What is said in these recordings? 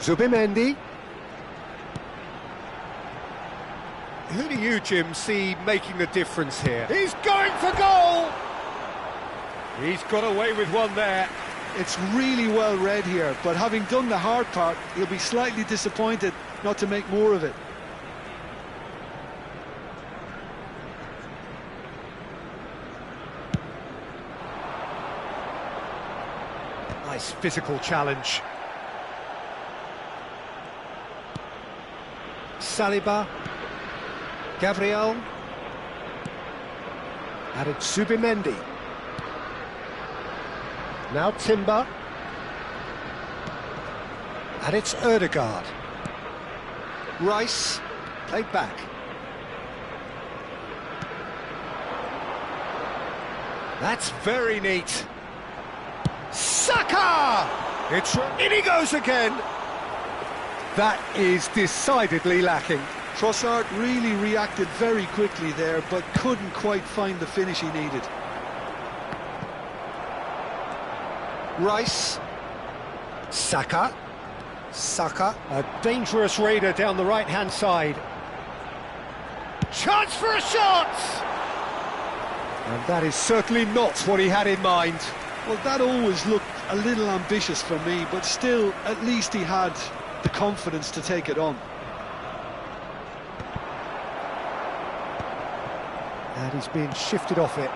Zubimendi. Who do you, Jim, see making the difference here? He's going for goal! He's got away with one there. It's really well read here, but having done the hard part, he'll be slightly disappointed not to make more of it. Nice physical challenge. Saliba. Gabriel. And it's Zubimendi. Now Timber. And it's Ødegaard. Rice. Played back. That's very neat. Saka! In he goes again. That is decidedly lacking. Trossard really reacted very quickly there, but couldn't quite find the finish he needed. Rice. Saka. Saka. A dangerous raider down the right-hand side. Chance for a shot! And that is certainly not what he had in mind. Well, that always looked a little ambitious for me, but still, at least he had the confidence to take it on. And he's been shifted off it.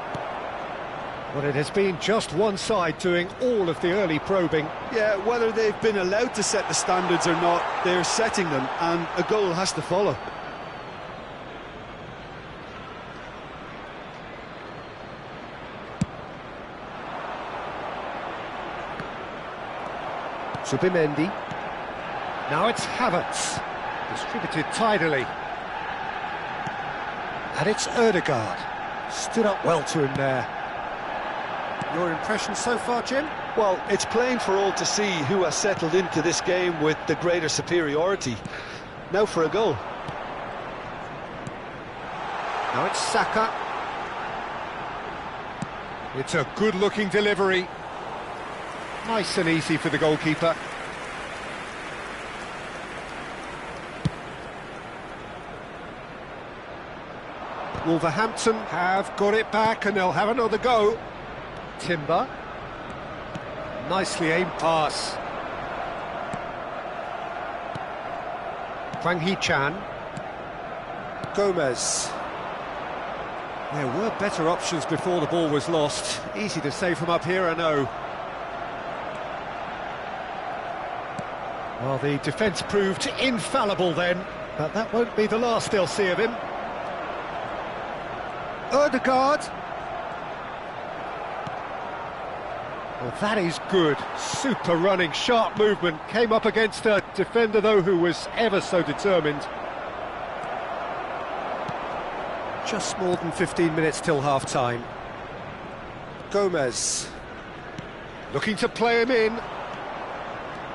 But it has been just one side doing all of the early probing. Yeah, whether they've been allowed to set the standards or not, they're setting them, and a goal has to follow. Zubimendi. Now it's Havertz. Distributed tidily. And it's Ødegaard. Stood up well to him there. Your impression so far, Jim? Well, it's plain for all to see who has settled into this game with the greater superiority. Now for a goal. Now it's Saka. It's a good-looking delivery. Nice and easy for the goalkeeper. Wolverhampton have got it back and they'll have another go. Timber. Nicely aimed pass. Hwang Hee-chan. Gomez. There were better options before the ball was lost. Easy to say from up here, I know. Well, the defence proved infallible then, but that won't be the last they'll see of him. Ødegaard. Well, that is good. Super running, sharp movement. Came up against a defender, though, who was ever so determined. Just more than 15 minutes till half-time. Gomez. Looking to play him in.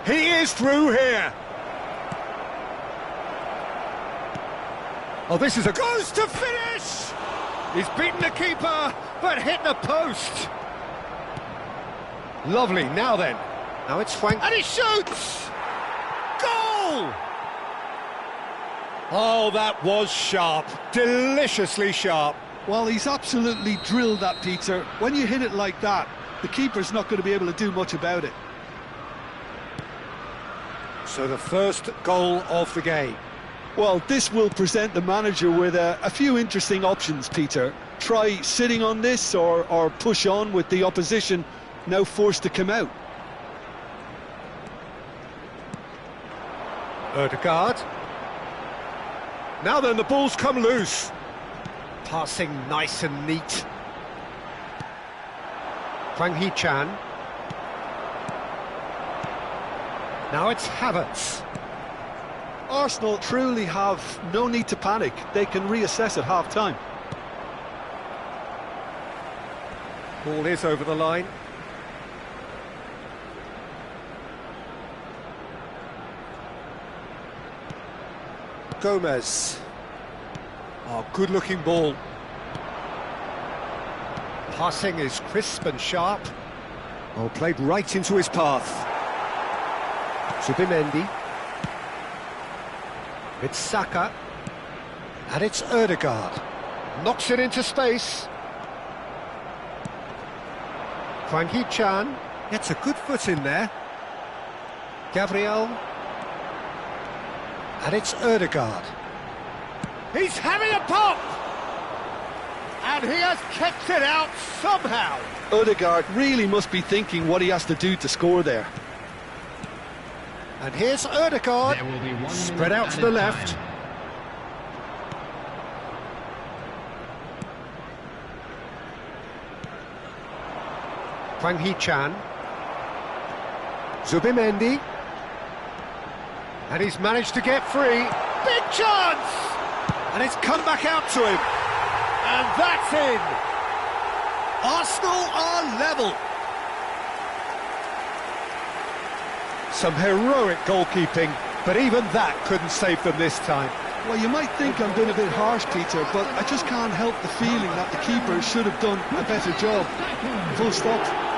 He is through here. Oh, this is a... Goes to finish! He's beaten the keeper, but hit the post. Lovely, now then. Now it's Hwang... And he shoots! Goal! Oh, that was sharp. Deliciously sharp. Well, he's absolutely drilled that, Peter. When you hit it like that, the keeper's not going to be able to do much about it. So the first goal of the game. Well, this will present the manager with a few interesting options, Peter. Try sitting on this or push on with the opposition now forced to come out. Ødegaard. Now then, the ball's come loose. Passing nice and neat. Hwang Hee-chan. Now it's Havertz. Arsenal truly have no need to panic. They can reassess at half-time. Ball is over the line. Gomez. Oh, good-looking ball. Passing is crisp and sharp. Oh, played right into his path. Zubimendi. It's Saka. And it's Ødegaard. Knocks it into space. Hwang Hee-chan gets a good foot in there. Gabriel. And it's Ødegaard. He's having a pop! And he has kept it out somehow. Ødegaard really must be thinking what he has to do to score there. And here's Ødegaard, spread out to the left. Hwang Hee-chan. Zubimendi. And he's managed to get free. Big chance! And it's come back out to him. And that's in. Arsenal are level. Some heroic goalkeeping, but even that couldn't save them this time. Well, you might think I'm being a bit harsh, Peter, but I just can't help the feeling that the keeper should have done a better job. Full stop.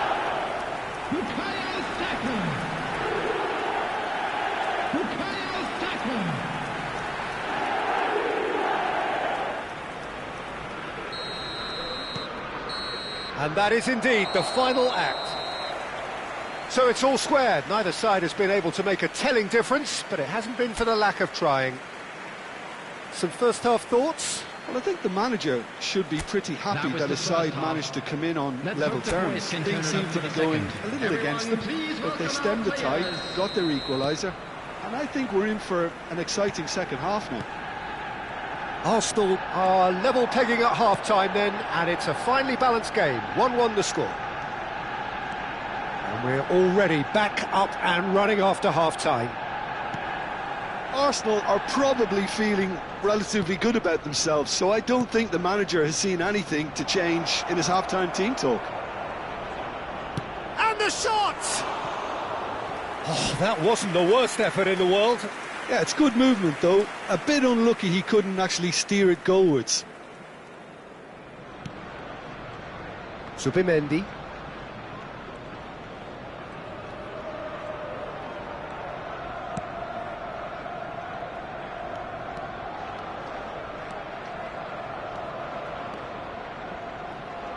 And that is indeed the final act. So it's all squared. Neither side has been able to make a telling difference, but it hasn't been for the lack of trying. Some first-half thoughts? Well, I think the manager should be pretty happy that his side managed to come in on level terms. Things seem to be going a little against them, but they stemmed the tide, got their equaliser, and I think we're in for an exciting second half now. Arsenal are level pegging at half-time then, and it's a finely balanced game. 1-1 the score. And we're already back up and running after half-time. Arsenal are probably feeling relatively good about themselves, so I don't think the manager has seen anything to change in his half-time team talk. And the shot! Oh, that wasn't the worst effort in the world. Yeah, it's good movement though. A bit unlucky he couldn't actually steer it goalwards. Zubimendi.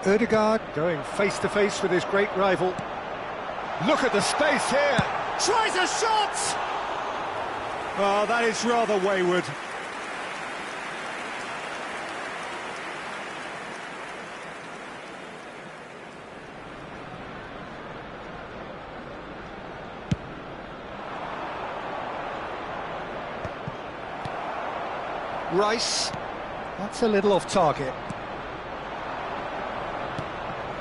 Ødegaard going face-to-face with his great rival. Look at the space here. Tries a shot! Oh, that is rather wayward. Rice. That's a little off target.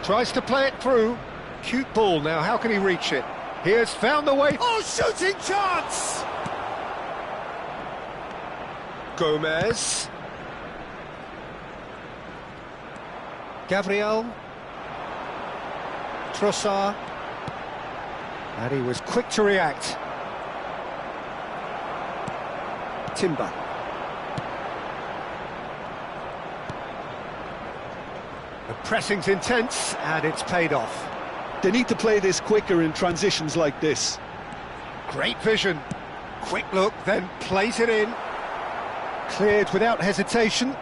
Tries to play it through. Cute ball now, how can he reach it? He has found the way. Oh, shooting chance! Gomez. Gabriel. Trossard. And he was quick to react. Timber. The pressing's intense, and it's paid off. They need to play this quicker in transitions like this. Great vision. Quick look, then plays it in. Cleared without hesitation.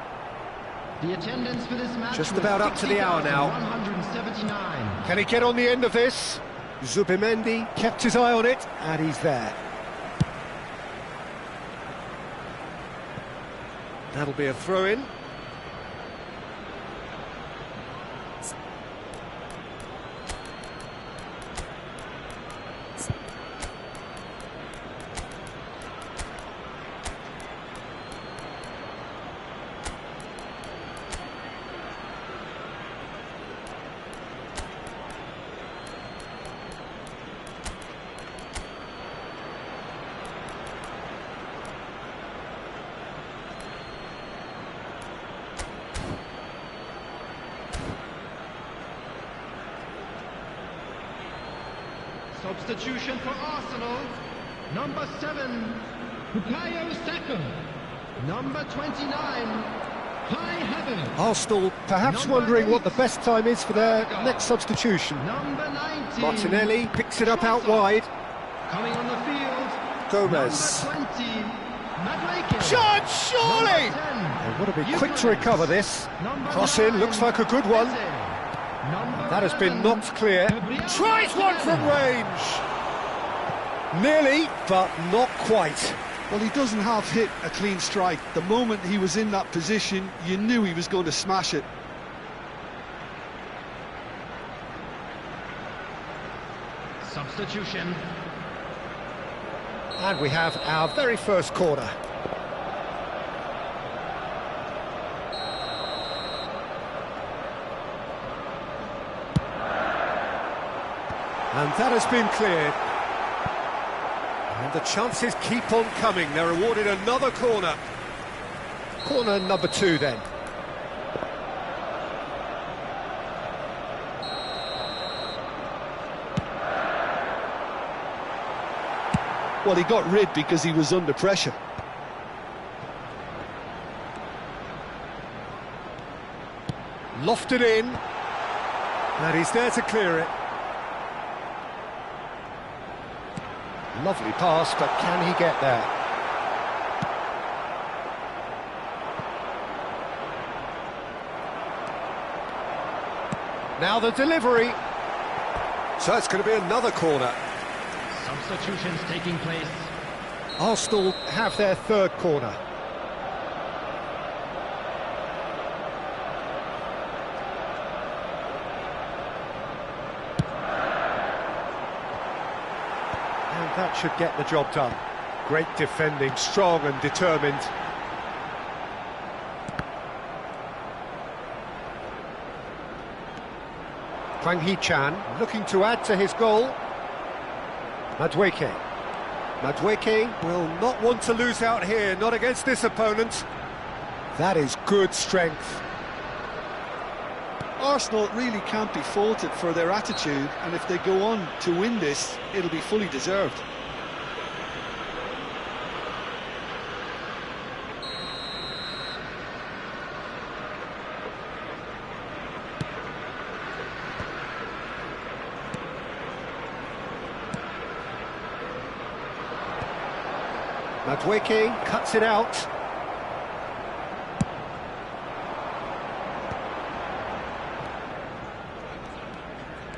The attendance for this match just about up to the hour now. 179. Can he get on the end of this? Zubimendi kept his eye on it, and he's there. That'll be a throw-in. Substitution for Arsenal. Number 7, Bukayo Saka. Number 29, Kai Havertz. Arsenal perhaps wondering what the best time is for their next substitution. Number 19, Martinelli picks it up out wide. coming on the field. Gomez. Number 20, Chance, surely! They would have been quick to recover this. Cross in, looks like a good one. That has been knocked clear. Tries one from range! Nearly, but not quite. Well, he doesn't half hit a clean strike. The moment he was in that position, you knew he was going to smash it. Substitution. And we have our very first corner. And that has been cleared. And the chances keep on coming. They're awarded another corner. Corner number 2 then. Well, he got rid because he was under pressure. Lofted in. And he's there to clear it. Lovely pass, but can he get there? Now the delivery. So it's going to be another corner. Substitutions taking place. Arsenal have their third corner. And that should get the job done. Great defending, strong and determined. Hwang Hee-chan looking to add to his goal. Madueke. Madueke will not want to lose out here, not against this opponent. That is good strength. Arsenal really can't be faulted for their attitude, and if they go on to win this, it'll be fully deserved. Madueke cuts it out.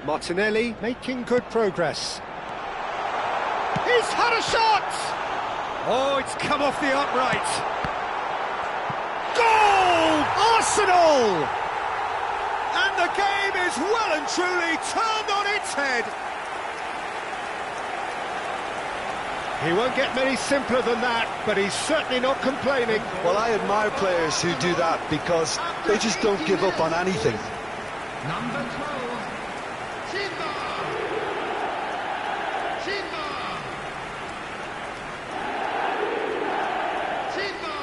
Martinelli making good progress. He's had a shot! Oh, it's come off the upright. Goal! Arsenal! And the game is well and truly turned on its head. He won't get many simpler than that, but he's certainly not complaining. Well, I admire players who do that because they just don't give up on anything. Number 12, Timber. Timber. Timber.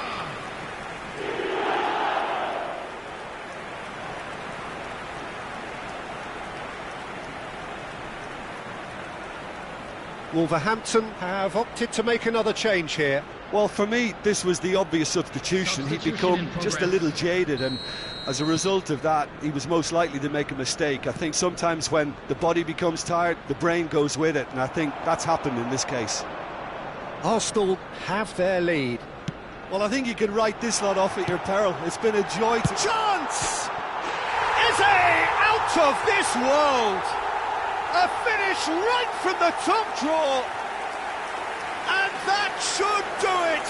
Wolverhampton have opted to make another change here. Well, for me, this was the obvious substitution. He'd become just a little jaded, and as a result of that, he was most likely to make a mistake. I think sometimes when the body becomes tired, the brain goes with it, and I think that's happened in this case. Arsenal have their lead. Well, I think you can write this lot off at your peril. It's been a joy to... Chance! Eze out of this world! A finish right from the top draw, and that should do it,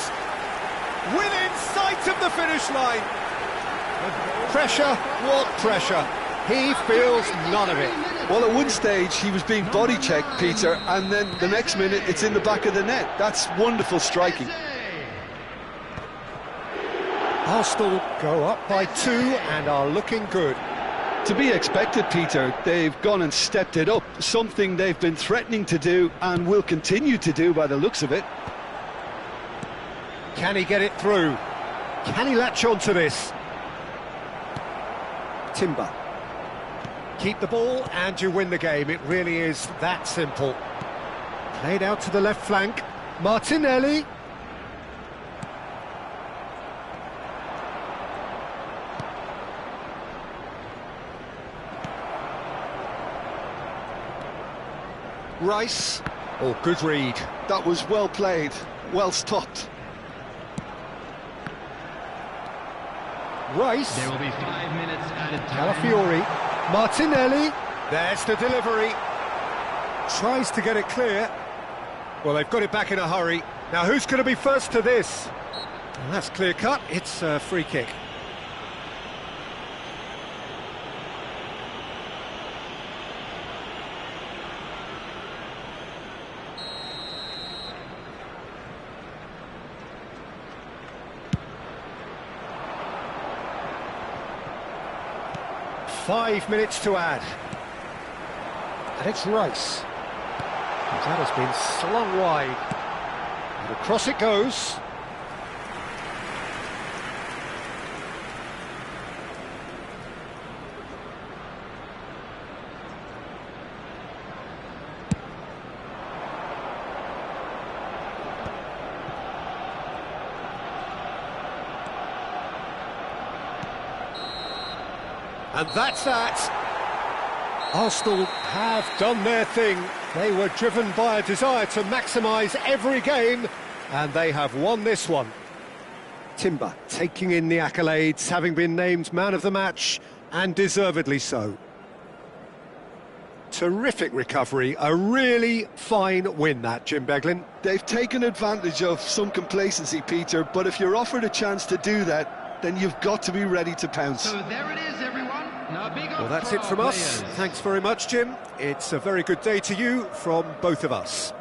within sight of the finish line. Pressure, what pressure? He feels none of it. Well, at one stage he was being body checked, Peter, and then the next minute it's in the back of the net. That's wonderful striking. Arsenal go up by 2 and are looking good. To be expected, Peter. They've gone and stepped it up, something they've been threatening to do and will continue to do by the looks of it. Can he get it through? Can he latch on to this? Timber. Keep the ball and you win the game. It really is that simple. Played out to the left flank. Martinelli. Rice. Oh, good read. That was well played, well stopped. Rice. There will be 5 minutes added time. Calafiori. Martinelli. There's the delivery. Tries to get it clear. Well, they've got it back in a hurry. Now, who's going to be first to this? Well, that's clear cut. It's a free kick. Five minutes to add. And it's Rice. And that has been slung wide. And across it goes. And that's that. Arsenal have done their thing. They were driven by a desire to maximise every game, and they have won this one. Timber taking in the accolades, having been named man of the match, and deservedly so. Terrific recovery, a really fine win that, Jim Beglin. They've taken advantage of some complacency, Peter, but if you're offered a chance to do that, then you've got to be ready to pounce. So there it is, everyone. Now big up Well, that's for it from our us. players. Thanks very much, Jim. It's a very good day to you from both of us.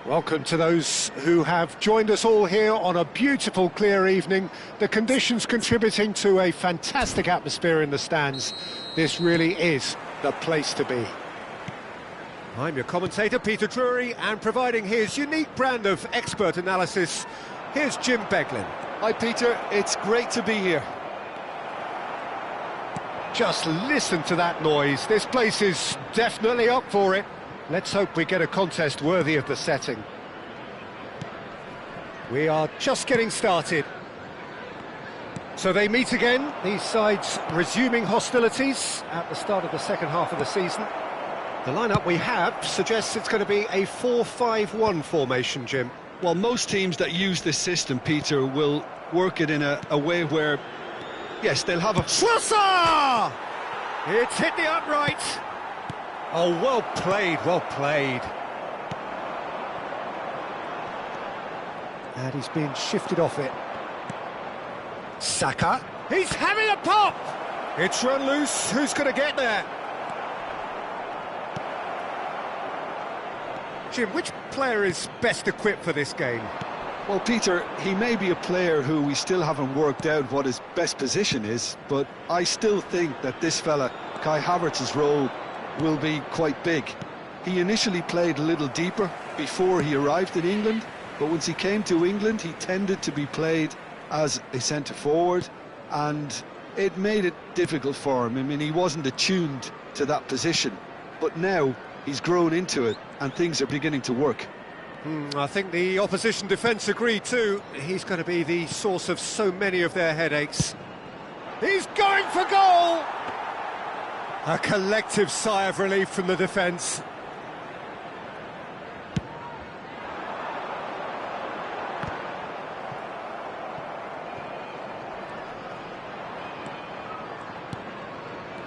Welcome to those who have joined us all here on a beautiful, clear evening. The conditions contributing to a fantastic atmosphere in the stands. This really is the place to be. I'm your commentator, Peter Drury, and providing his unique brand of expert analysis, here's Jim Beglin. Hi, Peter. It's great to be here. Just listen to that noise. This place is definitely up for it. Let's hope we get a contest worthy of the setting. We are just getting started. So they meet again, these sides resuming hostilities at the start of the second half of the season. The lineup we have suggests it's going to be a 4-5-1 formation, Jim. Well, most teams that use this system, Peter, will work it in a way where, yes, they'll have a... Trossard! It's hit the upright. Oh, well played, well played. And he's being shifted off it. Saka. He's having a pop! It's run loose. Who's going to get there? Jim, which player is best equipped for this game? Well, Peter, he may be a player who we still haven't worked out what his best position is, but I still think that this fella, Kai Havertz's role, will be quite big. He initially played a little deeper before he arrived in England, but once he came to England, he tended to be played as a centre-forward, and it made it difficult for him. I mean, he wasn't attuned to that position, but now he's grown into it, and things are beginning to work. I think the opposition defence agree too. He's going to be the source of so many of their headaches. He's going for goal! A collective sigh of relief from the defence.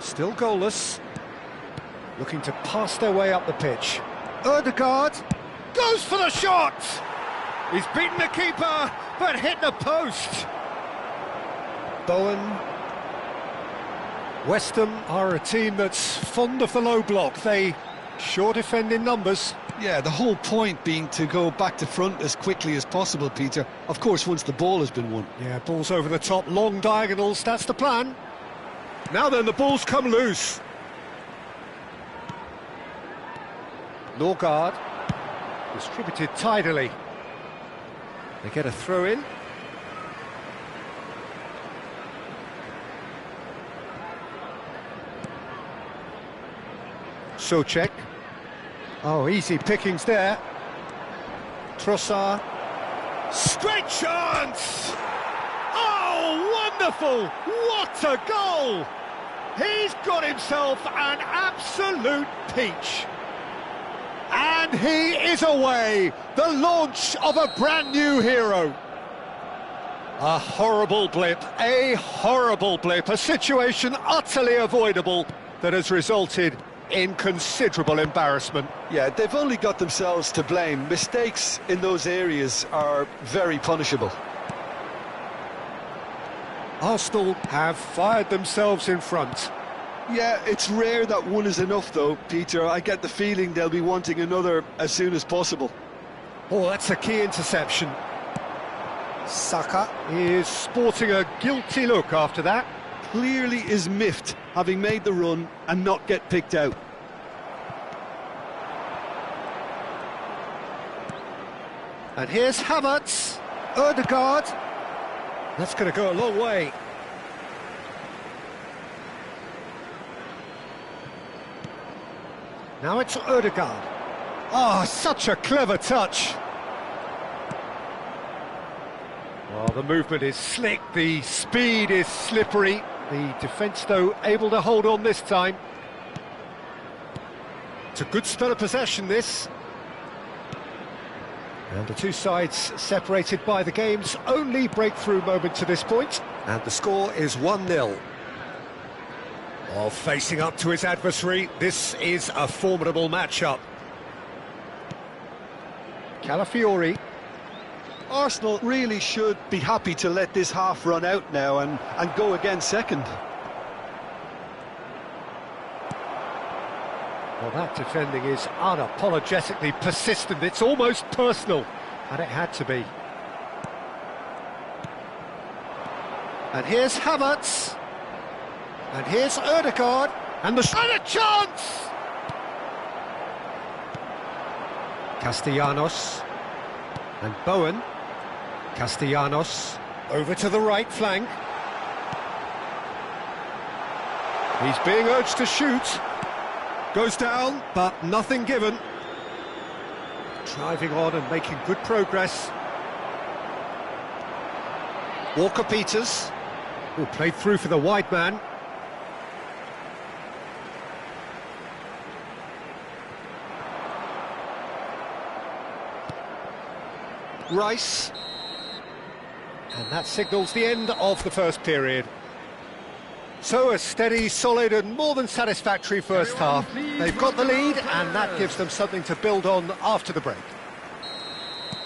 Still goalless. Looking to pass their way up the pitch. Ødegaard goes for the shot! He's beaten the keeper, but hit the post. Bowen. West Ham are a team that's fond of the low block. They sure defend in numbers. Yeah, the whole point being to go back to front as quickly as possible, Peter. Of course, once the ball has been won. Yeah, balls over the top, long diagonals, that's the plan. Now then, the ball's come loose. Norgard, distributed tidily. They get a throw in. Souček. Oh, easy pickings there. Trossard. Straight chance! Oh, wonderful! What a goal! He's got himself an absolute peach. And he is away! The launch of a brand new hero. A horrible blip, a situation utterly avoidable that has resulted in considerable embarrassment. Yeah, they've only got themselves to blame. Mistakes in those areas are very punishable. Arsenal have fired themselves in front. Yeah, it's rare that one is enough though, Peter. I get the feeling they'll be wanting another as soon as possible. Oh, that's a key interception. Saka is sporting a guilty look after that. Clearly is miffed, having made the run and not get picked out. And here's Havertz. Ødegaard. That's going to go a long way. Now it's Ødegaard. Oh, such a clever touch. Well, the movement is slick, the speed is slippery. The defence, though, able to hold on this time. It's a good spell of possession, this. And the two sides separated by the game's only breakthrough moment to this point. And the score is 1-0. While facing up to his adversary, this is a formidable matchup. Calafiori. Arsenal really should be happy to let this half run out now and go again second. Well, that defending is unapologetically persistent. It's almost personal, and it had to be. And here's Havertz. And here's Ødegaard. And a chance! Castellanos. And Bowen. Castellanos. Over to the right flank. He's being urged to shoot. Goes down, but nothing given. Driving on and making good progress. Walker-Peters. Who played through for the wide man. Rice. And that signals the end of the first period. So a steady, solid and more than satisfactory first half. They've got the lead and that gives them something to build on after the break.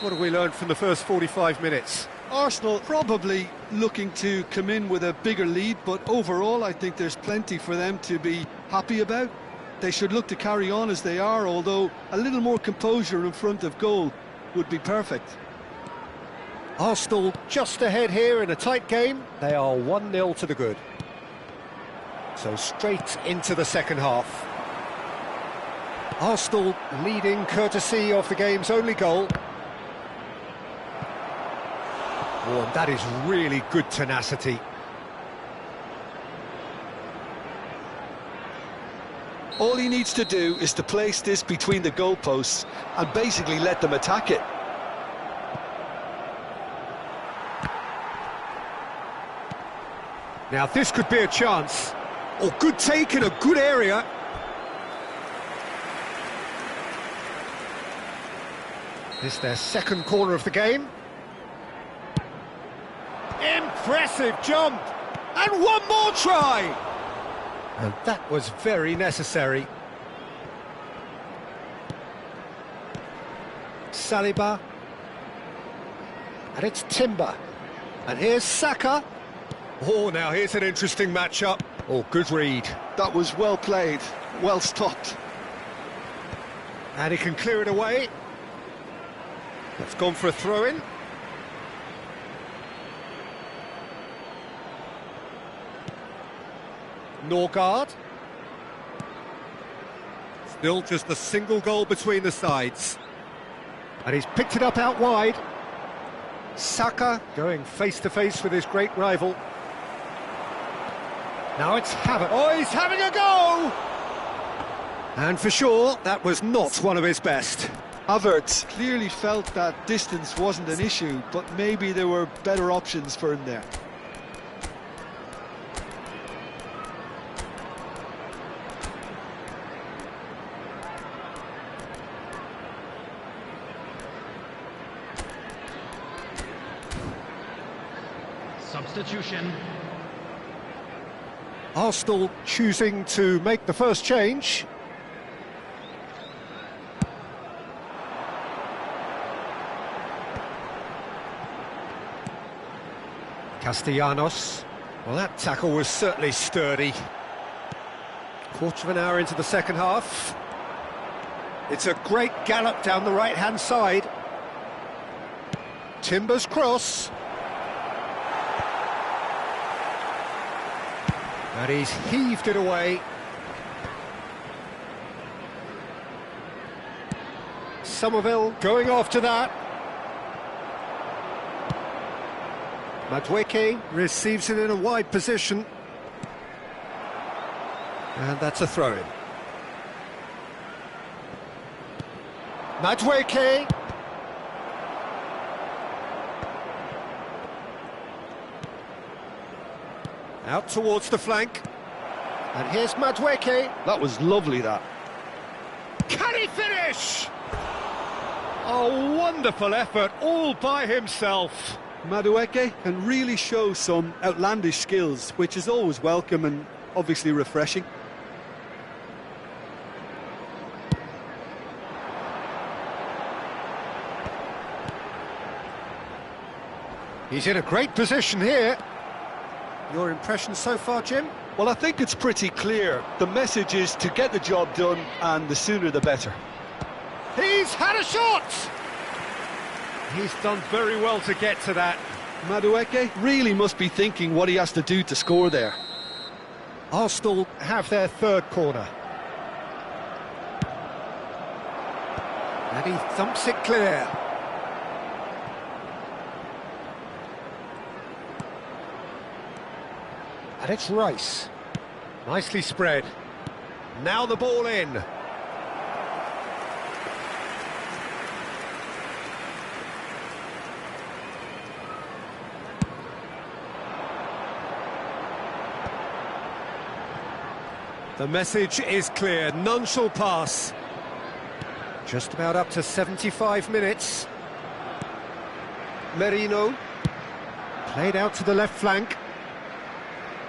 What have we learned from the first 45 minutes? Arsenal probably looking to come in with a bigger lead, but overall I think there's plenty for them to be happy about. They should look to carry on as they are, although a little more composure in front of goal would be perfect. Arsenal just ahead here in a tight game. They are 1-0 to the good. So straight into the second half. Arsenal leading courtesy of the game's only goal. Oh, and that is really good tenacity. All he needs to do is to place this between the goalposts and basically let them attack it. Now this could be a chance. Oh, good take in a good area. This their second corner of the game. Impressive jump! And one more try! And that was very necessary. Saliba. And it's Timber. And here's Saka. Oh, now here's an interesting matchup. Oh, good read. That was well played, well stopped. And he can clear it away. That's gone for a throw-in. Norgard. Still just a single goal between the sides. And he's picked it up out wide. Saka going face-to-face with his great rival. Now it's Havertz. Oh, he's having a go! And for sure, that was not one of his best. Havertz clearly felt that distance wasn't an issue, but maybe there were better options for him there. Substitution. Arsenal choosing to make the first change. Castellanos. Well, that tackle was certainly sturdy. Quarter of an hour into the second half. It's a great gallop down the right-hand side. Timber's cross. And he's heaved it away. Somerville going after that. Madueke receives it in a wide position. And that's a throw-in. Madueke. Out towards the flank. And here's Madueke. That was lovely, that. Can he finish? A wonderful effort all by himself. Madueke can really show some outlandish skills, which is always welcome and obviously refreshing. He's in a great position here. Your impression so far, Jim? Well, I think it's pretty clear. The message is to get the job done, and the sooner the better. He's had a shot! He's done very well to get to that. Madueke really must be thinking what he has to do to score there. Arsenal have their third corner. And he thumps it clear. And it's Rice. Nicely spread. Now the ball in. The message is clear, none shall pass. Just about up to 75 minutes. Merino. Played out to the left flank.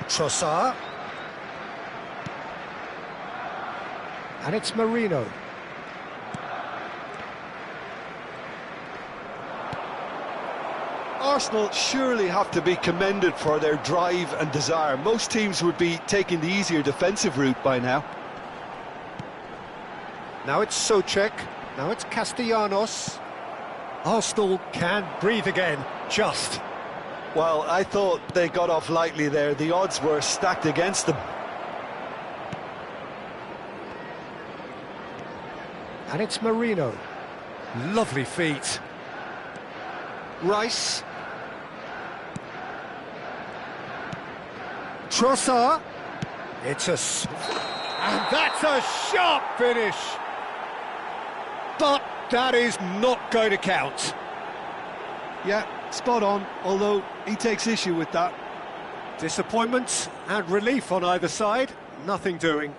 Trossard. And it's Merino. Arsenal surely have to be commended for their drive and desire. Most teams would be taking the easier defensive route by now. Now it's Souček. Now it's Castellanos. Arsenal can breathe again, just. Well, I thought they got off lightly there. The odds were stacked against them. And it's Merino. Lovely feet. Rice. Trossard. It's and that's a sharp finish. But that is not going to count. Yeah, spot on, although he takes issue with that. Disappointment and relief on either side. Nothing doing.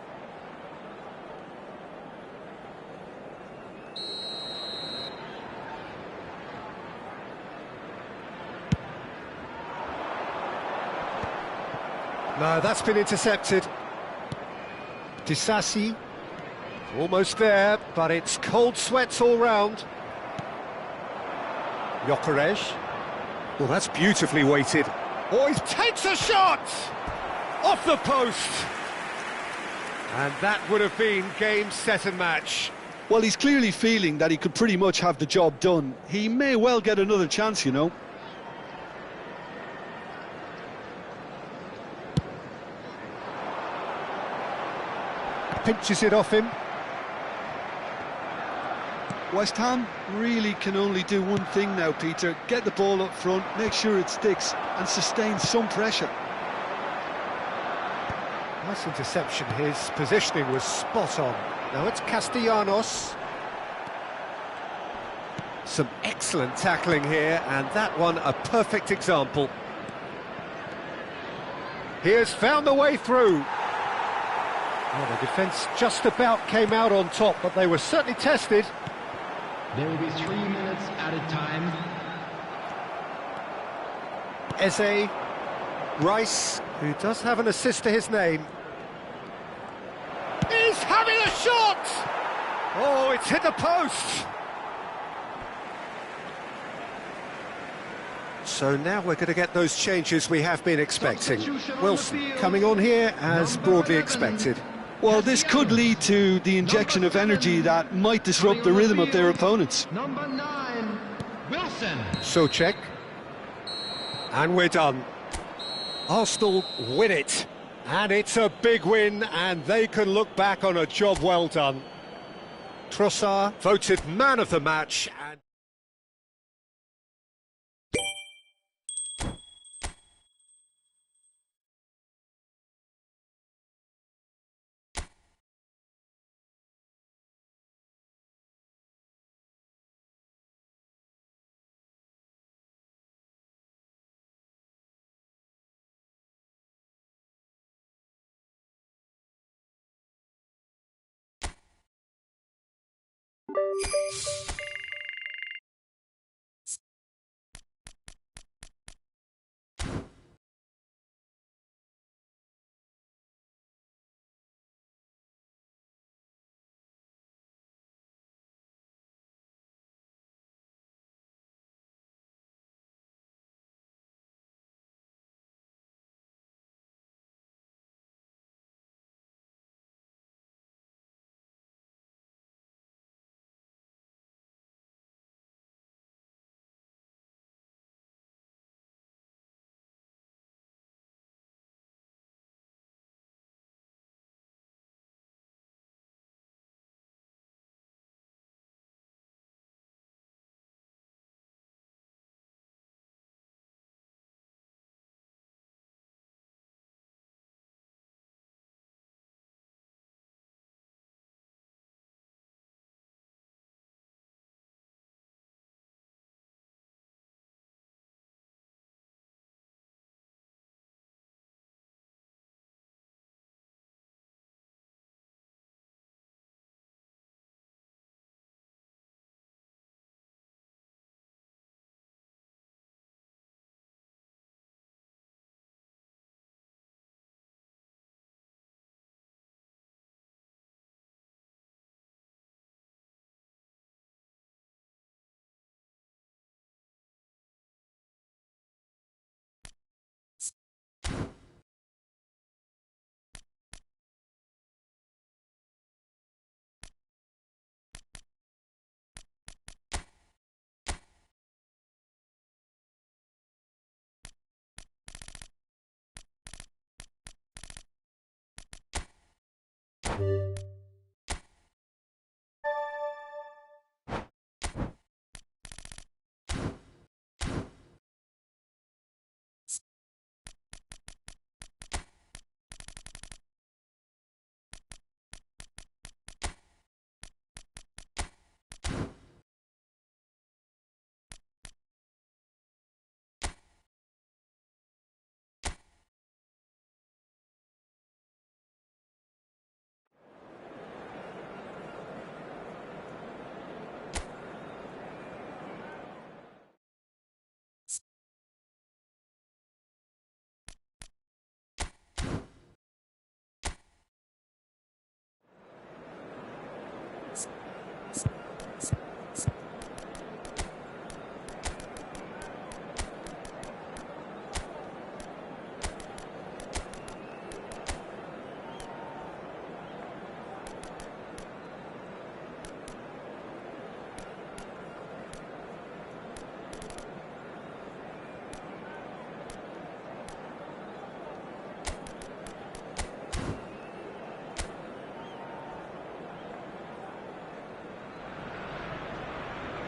No, that's been intercepted. Disasi. Almost there, but it's cold sweats all round. Gyökeres. Well, that's beautifully weighted. Oh, he takes a shot! Off the post! And that would have been game, set and match. Well, he's clearly feeling that he could pretty much have the job done. He may well get another chance, you know. Pinches it off him. West Ham really can only do one thing now, Peter. Get the ball up front, make sure it sticks, and sustain some pressure. Nice interception. His positioning was spot on. Now it's Castellanos. Some excellent tackling here, and that one a perfect example. He has found the way through. Well, the defence just about came out on top, but they were certainly tested. There will be 3 minutes added time. Eze, Rice, who does have an assist to his name. He's having a shot! Oh, it's hit the post! So now we're going to get those changes we have been expecting. Wilson coming on here as broadly expected. Well, this could lead to the injection of energy that might disrupt the rhythm of their opponents. Number 9, Wilson. Souček. And we're done. Arsenal win it. And it's a big win, and they can look back on a job well done. Trossard voted man of the match. And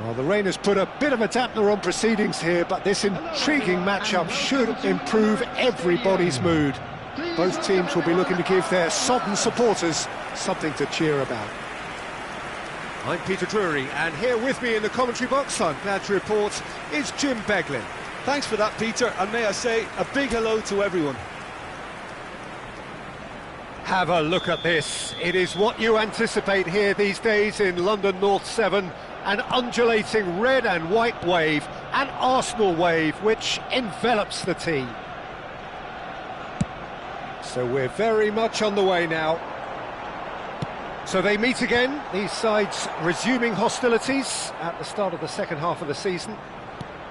Well, the rain has put a bit of a dampener on proceedings here, but this intriguing matchup should improve everybody's mood. Both teams will be looking to give their sodden supporters something to cheer about. I'm Peter Drury, and here with me in the commentary box, I'm glad to report, is Jim Beglin. Thanks for that, Peter, and may I say a big hello to everyone. Have a look at this. It is what you anticipate here these days in London North 7. An undulating red and white wave, an Arsenal wave, which envelops the team. So we're very much on the way now. So they meet again, these sides resuming hostilities at the start of the second half of the season.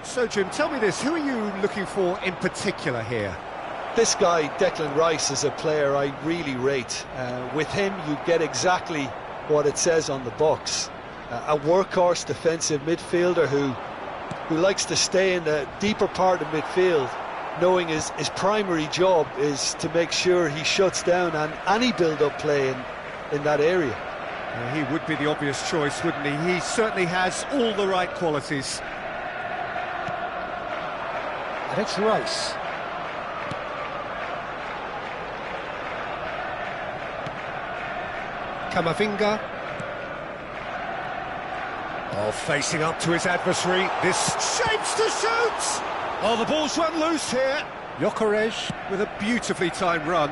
So Jim, tell me this, who are you looking for in particular here? This guy, Declan Rice, is a player I really rate. With him, you get exactly what it says on the box. A workhorse defensive midfielder who likes to stay in the deeper part of midfield, knowing his primary job is to make sure he shuts down any build-up play in that area. He would be the obvious choice, wouldn't he? He certainly has all the right qualities. And it's Rice. Camavinga. Oh, facing up to his adversary, this shapes to shoot! Oh, the ball's run loose here. Gyökeres with a beautifully timed run.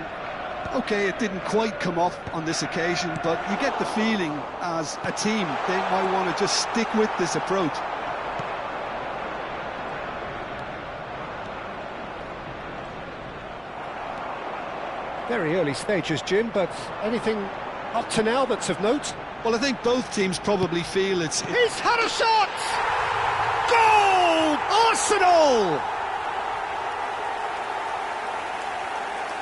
Okay, it didn't quite come off on this occasion, but you get the feeling as a team they might want to just stick with this approach. Very early stages, Jim, but anything up to now that's of note? Well, I think both teams probably feel He's had a shot! Goal! Arsenal!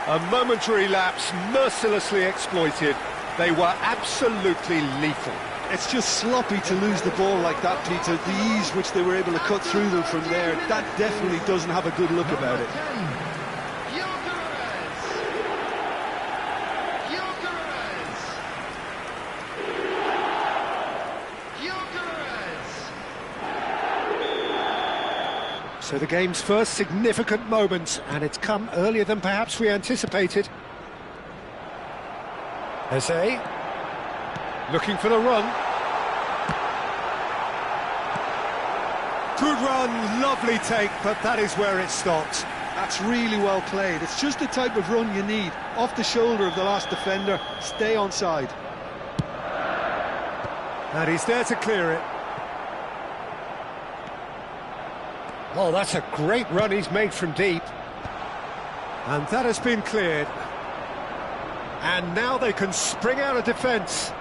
A momentary lapse, mercilessly exploited. They were absolutely lethal. It's just sloppy to lose the ball like that, Peter. The ease which they were able to cut through them from there, that definitely doesn't have a good look about it. So the game's first significant moment, and it's come earlier than perhaps we anticipated. Eze, looking for the run. Good run, lovely take, but that is where it stopped. That's really well played. It's just the type of run you need. Off the shoulder of the last defender, stay onside. And he's there to clear it. Oh, that's a great run he's made from deep. And that has been cleared. And now they can spring out of defence.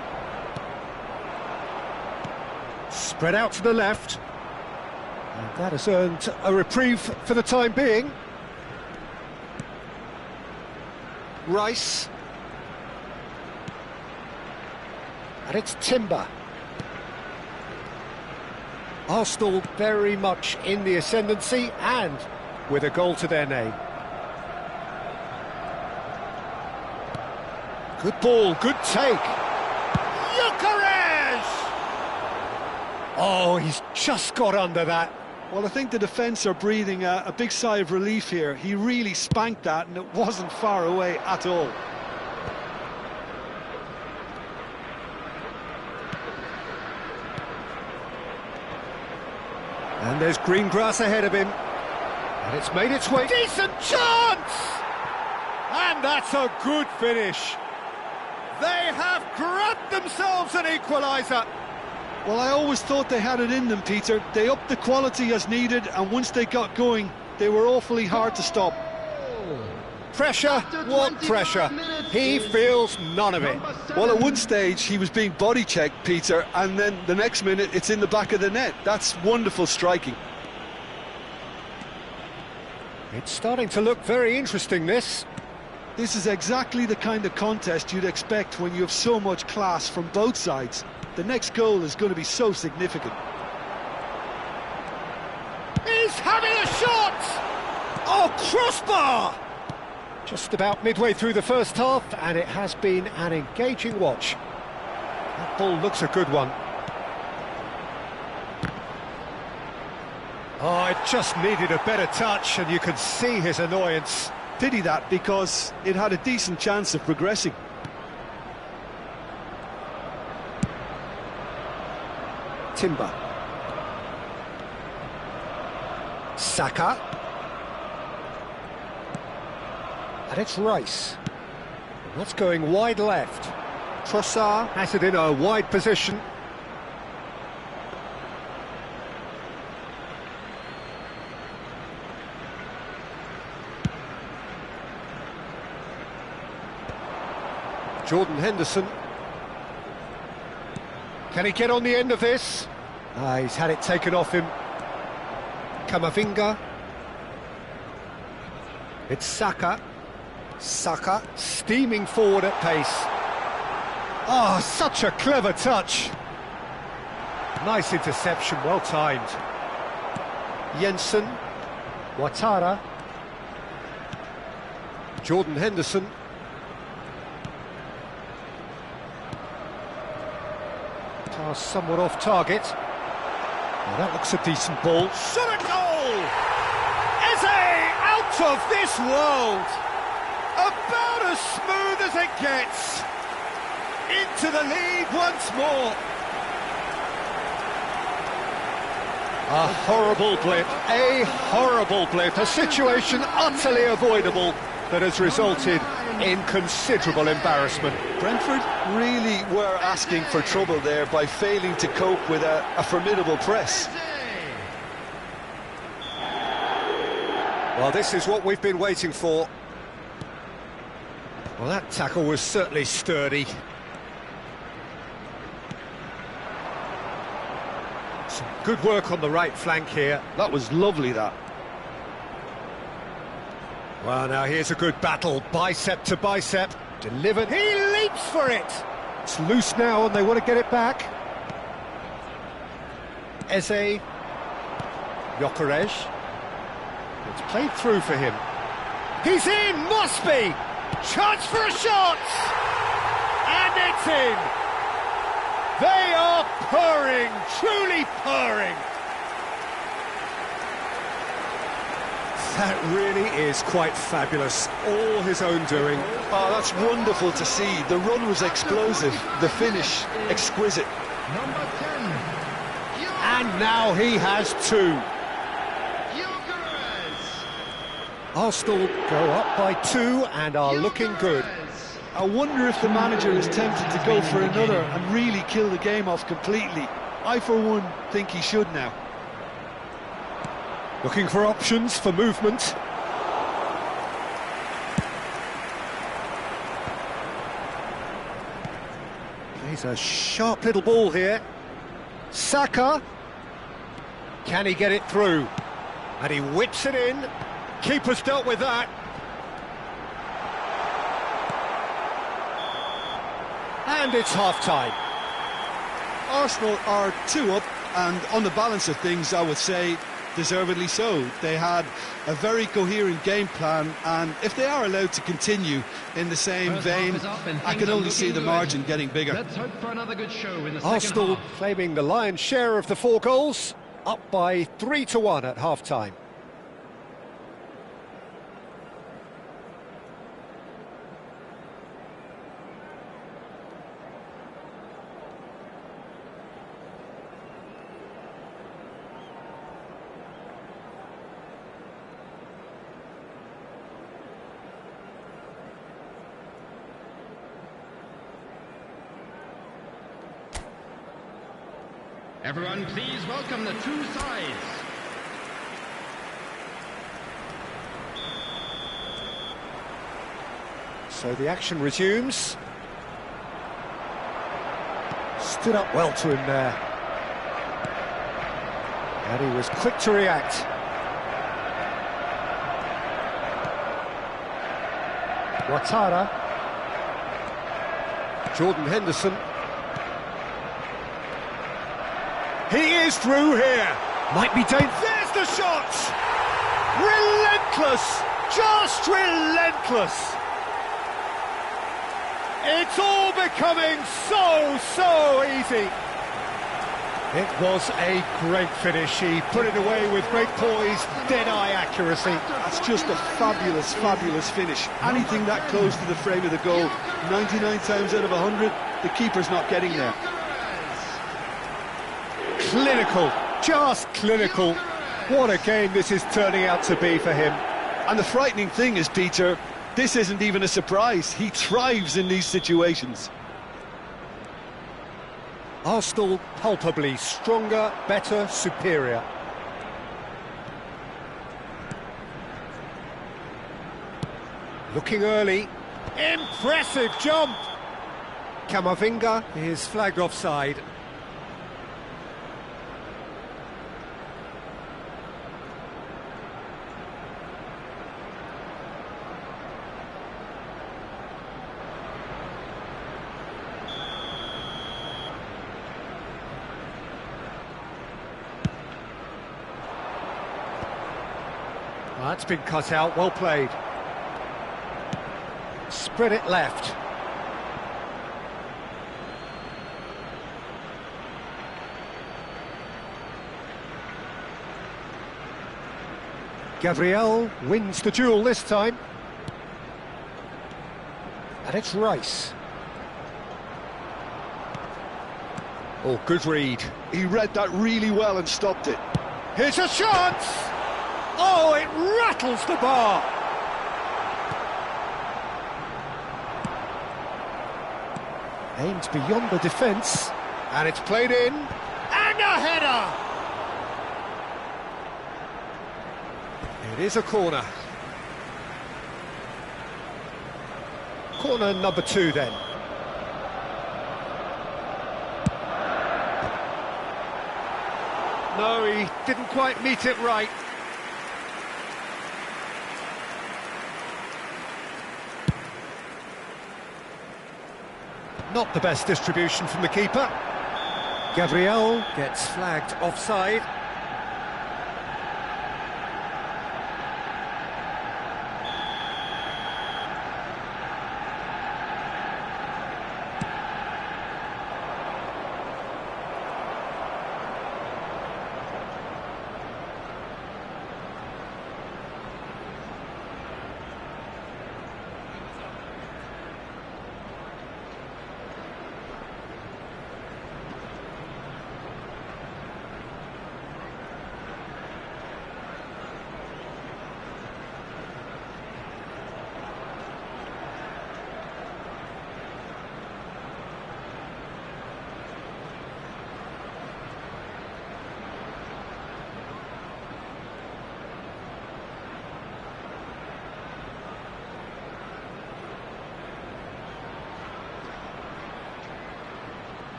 Spread out to the left. And that has earned a reprieve for the time being. Rice. And it's Timber. Arsenal very much in the ascendancy and with a goal to their name. Good ball, good take. Gyökeres! Oh, he's just got under that. Well, I think the defence are breathing a big sigh of relief here. He really spanked that, and it wasn't far away at all. And there's green grass ahead of him. And it's made its way. Decent chance! And that's a good finish. They have grabbed themselves an equaliser. Well, I always thought they had it in them, Peter. They upped the quality as needed, and once they got going, they were awfully hard to stop. Pressure? What pressure? He feels none of it. Well, at one stage, he was being body-checked, Peter, and then the next minute, it's in the back of the net. That's wonderful striking. It's starting to look very interesting, this. This is exactly the kind of contest you'd expect when you have so much class from both sides. The next goal is going to be so significant. He's having a shot! Oh, crossbar! Just about midway through the first half, and it has been an engaging watch. That ball looks a good one. Oh, it just needed a better touch, and you could see his annoyance. Pity that, because it had a decent chance of progressing. Timber. Saka. And it's Rice. That's going wide left. Trossard has it in a wide position. Jordan Henderson. Can he get on the end of this? He's had it taken off him. Camavinga. It's Saka. Saka steaming forward at pace. Oh, such a clever touch. Nice interception, well timed. Jensen. Ouattara. Jordan Henderson. Pass somewhat off target. Oh, that looks a decent ball. Shot a goal! Eze out of this world! About as smooth as it gets. Into the lead once more. A horrible blip, a situation utterly avoidable that has resulted in considerable embarrassment. Brentford really were asking for trouble there by failing to cope with a formidable press. Well, this is what we've been waiting for. Well, that tackle was certainly sturdy. Some good work on the right flank here. That was lovely, that. Well, now here's a good battle, bicep to bicep, delivered. He leaps for it. It's loose now, and they want to get it back. Eze, Gyökeres. It's played through for him. He's in, must be. Chance for a shot, and it's in. They are purring, truly purring. That really is quite fabulous, all his own doing. Oh, that's wonderful to see. The run was explosive, the finish exquisite. Number 10. And now he has two. Arsenal go up by 2 and are looking good. I wonder if the manager is tempted to go for another and really kill the game off completely. I, for one, think he should now. Looking for options for movement. Plays a sharp little ball here. Saka. Can he get it through? And he whips it in. Keeper's dealt with that. And it's half-time. Arsenal are 2 up, and on the balance of things, I would say deservedly so. They had a very coherent game plan, and if they are allowed to continue in the same vein, I can only see the margin getting bigger. Let's hope for another good show in the Arsenal second half. claiming the lion's share of the 4 goals, up by 3-1 at half-time. Everyone, please welcome the two sides. So the action resumes. Stood up well to him there. And he was quick to react. Ouattara. Jordan Henderson. He is through here. Might be dangerous. There's the shot! Relentless! Just relentless! It's all becoming so easy. It was a great finish. He put it away with great poise, dead-eye accuracy. That's just a fabulous finish. Anything that close to the frame of the goal, 99 times out of 100, the keeper's not getting there. Clinical, just clinical. What a game this is turning out to be for him. And the frightening thing is, Peter, this isn't even a surprise. He thrives in these situations. Arsenal palpably stronger, better, superior. Looking early. Impressive jump! Camavinga is flagged offside. That's been cut out, well played. Spread it left. Gabriel wins the duel this time. And it's Rice. Oh, good read. He read that really well and stopped it. Here's a chance! Oh, it rattles the bar! Aimed beyond the defence, and it's played in, and a header! It is a corner. Corner number 2 then. No, he didn't quite meet it right. Not the best distribution from the keeper. Gabriel gets flagged offside.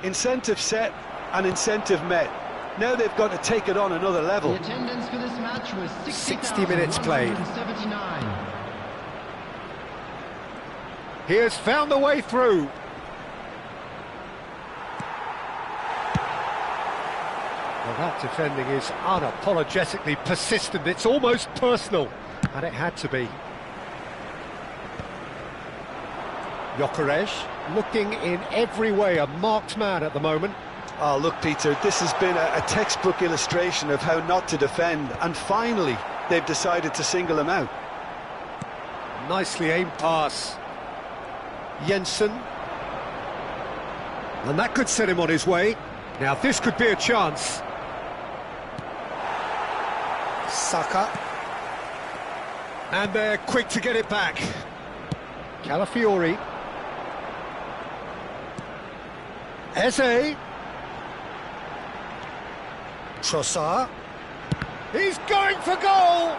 Incentive set and incentive met. Now they've got to take it on another level. The attendance for this match was 60 minutes played. 60,179. He has found the way through. Well, that defending is unapologetically persistent. It's almost personal, and it had to be. Gyökeres looking in every way a marked man at the moment. Oh, look, Peter, this has been a textbook illustration of how not to defend, and finally they've decided to single him out. Nicely aimed pass. Jensen. And that could set him on his way. Now this could be a chance. Saka. And they're quick to get it back. Calafiori. Eze. Trossard. He's going for goal!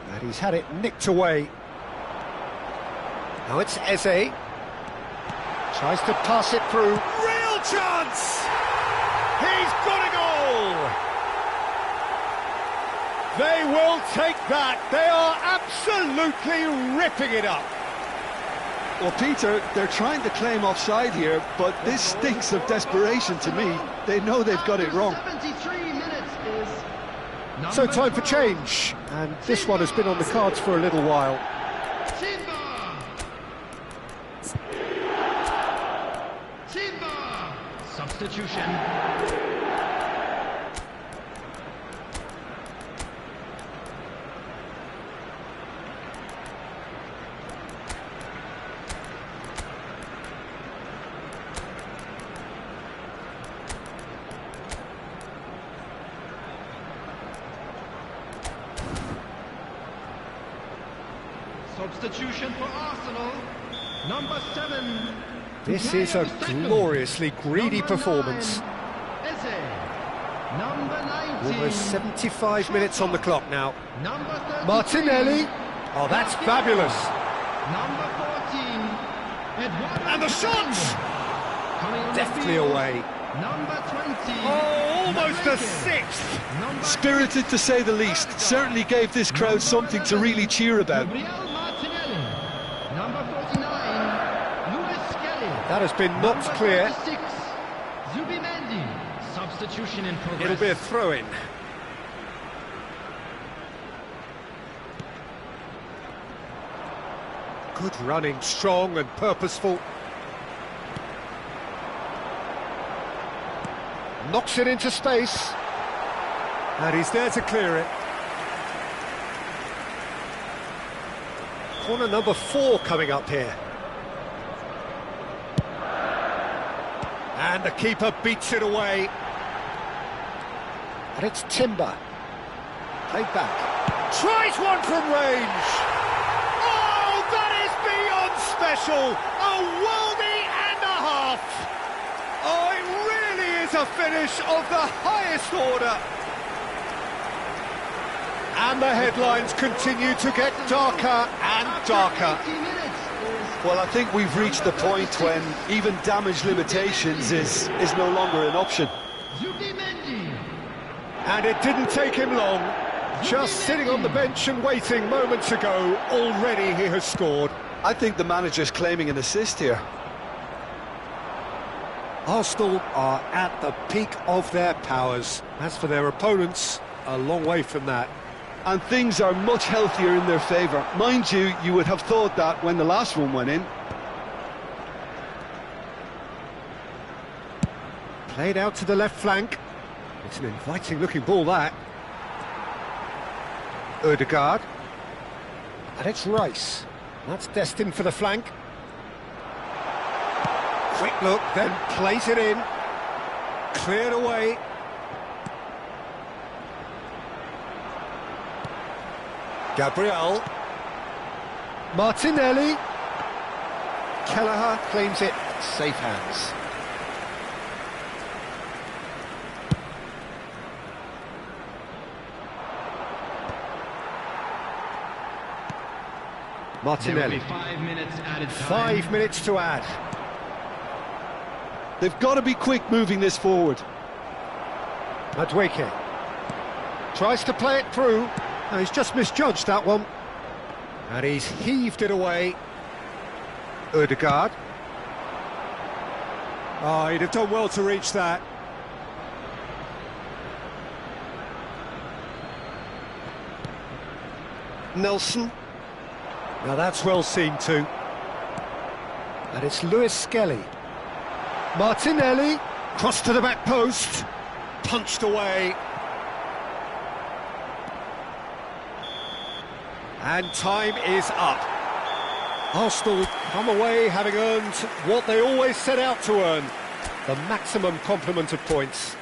And he's had it nicked away. Now it's Eze. Tries to pass it through. Real chance! He's got a goal! They will take that. They are absolutely ripping it up. Well, Peter, they're trying to claim offside here, but this stinks of desperation to me. They know they've got it wrong. 73 minutes is So time for change, and this one has been on the cards for a little while. Timber. Substitution. Substitution for Arsenal, number 7. This is a gloriously greedy performance. Eze, number 19. Almost 75 minutes on the clock now. Number 33. Martinelli. Oh, that's fabulous. Number 14. Eduardo And the shot! Coming on the Deftly field, away. Number 20. Oh, almost a Rodriguez. sixth. Number Spirited, to say the least. Certainly gave this crowd something to really cheer about. Gabriel Martinelli. Number 49. Lewis Kelly. That has been knocked Number clear. 36. Zubimendi. Substitution in progress. It'll be a throw-in. Good running, strong and purposeful. Knocks it into space. And he's there to clear it. Corner number 4 coming up here. And the keeper beats it away. And it's Timber. Played back. Tries one from range. Oh, that is beyond special. A worldie and a half. Oh, it really is a finish of the highest order. And the headlines continue to get darker and darker. 80 minutes is Well, I think we've reached the point when even damage limitations is no longer an option. Zubimendi. And it didn't take him long. Just sitting on the bench and waiting moments ago, already he has scored. I think the manager's claiming an assist here. Arsenal are at the peak of their powers. As for their opponents, a long way from that. And things are much healthier in their favour. Mind you, you would have thought that when the last one went in. Played out to the left flank. It's an inviting looking ball, that. Ødegaard. And it's Rice. That's destined for the flank. Quick look, then plays it in. Cleared away. Gabriel. Martinelli. Kelleher claims it. Safe hands. Martinelli. 5 minutes added time. 5 minutes to add. They've got to be quick moving this forward. Madueke. Tries to play it through. No, he's just misjudged that one. And he's heaved it away. Ødegaard. Oh, he'd have done well to reach that. Nelson. Now that's well seen too. And it's Lewis Skelly. Martinelli. Cross to the back post. Punched away. And time is up. Arsenal come away having earned what they always set out to earn. The maximum complement of points.